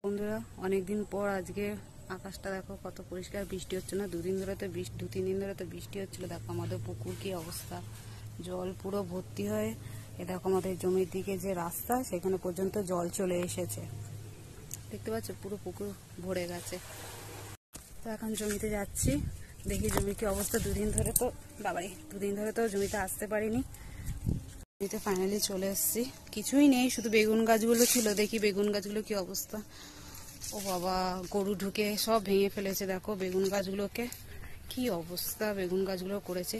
বন্ধুরা, অনেকদিন পর আজকে আকাশটা দেখো কত পরিষ্কার। বৃষ্টি হচ্ছে না, দু তিন দিন ধরে তো বৃষ্টি হচ্ছিল। দেখো আমাদের পুকুর কি অবস্থা, জল পুরো ভর্তি হয়ে। এ দেখো আমাদের জমির দিকে যে রাস্তা, সেখানে পর্যন্ত জল চলে এসেছে। দেখতে পাচ্ছ, পুরো পুকুর ভরে গেছে। তো এখন জমিতে যাচ্ছি, দেখি জমির কি অবস্থা। দুদিন ধরে তো জমিতে আসতে পারিনি। জমিতে ফাইনালি চলে এসেছি। কিছুই নেই, শুধু বেগুন গাছগুলো ছিল। দেখি বেগুন গাছগুলো কি অবস্থা। ও বাবা, গরু ঢুকে সব ভেঙে ফেলেছে। দেখো বেগুন গাছগুলোকে কি অবস্থা বেগুন গাছগুলো করেছে।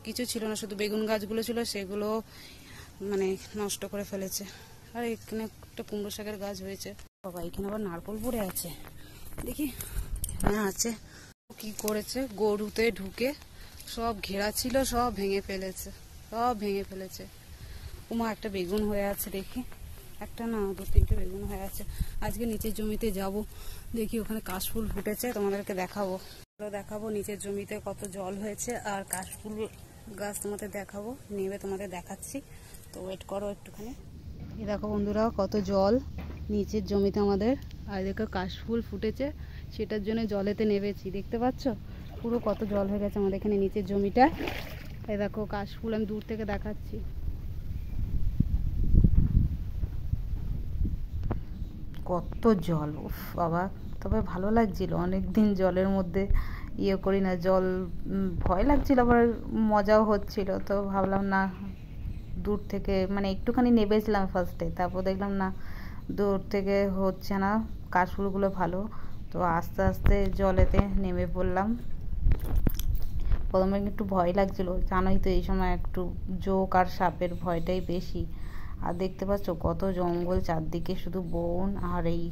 কিছু ছিল না, শুধু বেগুন গাছগুলো ছিল, সেগুলো মানে নষ্ট করে ফেলেছে। আর এখানে একটা কুমড়ো শাকের গাছ হয়েছে। বাবা, এখানে আবার নারকোল পড়ে আছে। দেখি, হ্যাঁ আছে। কি করেছে, গরুতে ঢুকে সব ঘেরা ছিল, সব ভেঙে ফেলেছে। ওমা, একটা বেগুন হয়ে আছে। দেখি, একটা না, দু তিনটে বেগুন হয়ে আছে। আজকে নিচের জমিতে যাব, দেখি ওখানে কাশফুল ফুটেছে, তোমাদেরকে দেখাবো নিচের জমিতে কত জল হয়েছে। আর কাশফুল গাছ তোমাদের দেখাবো, নেমে তোমাদের দেখাচ্ছি। তো ওয়েট করো একটুখানি। এই দেখো বন্ধুরা, কত জল নিচের জমিতে আমাদের। আর দেখো কাশফুল ফুটেছে, সেটার জন্য জলেতে নেমেছি। দেখতে পাচ্ছ পুরো কত জল হয়ে গেছে আমাদের এখানে নিচের জমিটা। এই দেখো কাশফুল আমি দূর থেকে দেখাচ্ছি। কত জল, উফ বাবা। তবে ভালো লাগছিল, অনেকদিন জলের মধ্যে করি না। জল ভয় লাগছিল, আবার মজাও হচ্ছিল। তো ভাবলাম না, দূর থেকে মানে একটুখানি নেবেছিলাম ফার্স্টে, তারপর দেখলাম না, দূর থেকে হচ্ছে না, কাশফুলগুলো ভালো। তো আস্তে আস্তে জলেতে নেমে পড়লাম। প্রথমে একটু ভয় লাগছিল, জানোই তো এই সময় একটু জোক আর সাপের ভয়টাই বেশি। আর দেখতে পাচ্ছ কত জঙ্গল চারদিকে, শুধু বন আর এই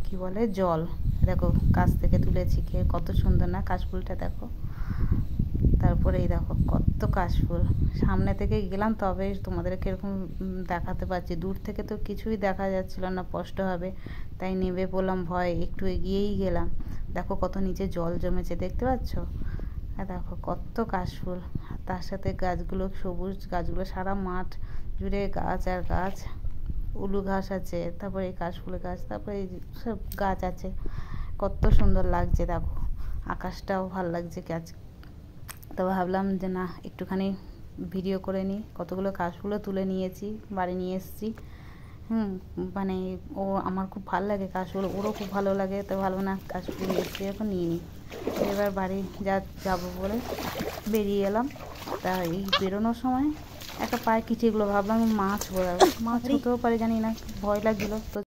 কি বলে জল। দেখো গাছ থেকে তুলেছি, কত সুন্দর না কাশফুলটা, দেখো। তারপরে এই দেখো কত কাশফুল। সামনে থেকে গেলাম তবে তোমাদের কিরকম দেখাতে পারছি, দূর থেকে তো কিছুই দেখা যাচ্ছিল না, কষ্ট হবে। তাই নেমে পড়লাম, ভয় একটু এগিয়েই গেলাম। দেখো কত নিচে জল জমেছে, দেখতে পাচ্ছ। দেখো কত কাশফুল, তার সাথে গাছগুলো, সবুজ গাছগুলো, সারা মাঠ জুড়ে গাছ আর গাছ। উলু ঘাস আছে, তারপরে এই কাশফুল গাছ, তারপরে এই সব গাছ আছে। কত সুন্দর লাগছে, দেখো আকাশটাও ভাল লাগছে গাছ। তো ভাবলাম যে না, একটুখানি ভিডিও করে নিই। কতগুলো কাশফুলও তুলে নিয়েছি, বাড়ি নিয়ে এসেছি। মানে আমার খুব ভালো লাগে কাশফুল, ওরও খুব ভালো লাগে। তো ভালো না, কাশফুল এসে এখন নিয়ে নিই। এবার বাড়ি যাবো বলে বেরিয়ে এলাম। তা এই বেরোনোর সময় একটা পায়ে কিচেগুলো, ভাবলাম মাছ হতেও পারে, জানি না, ভয় লাগছিলো। তো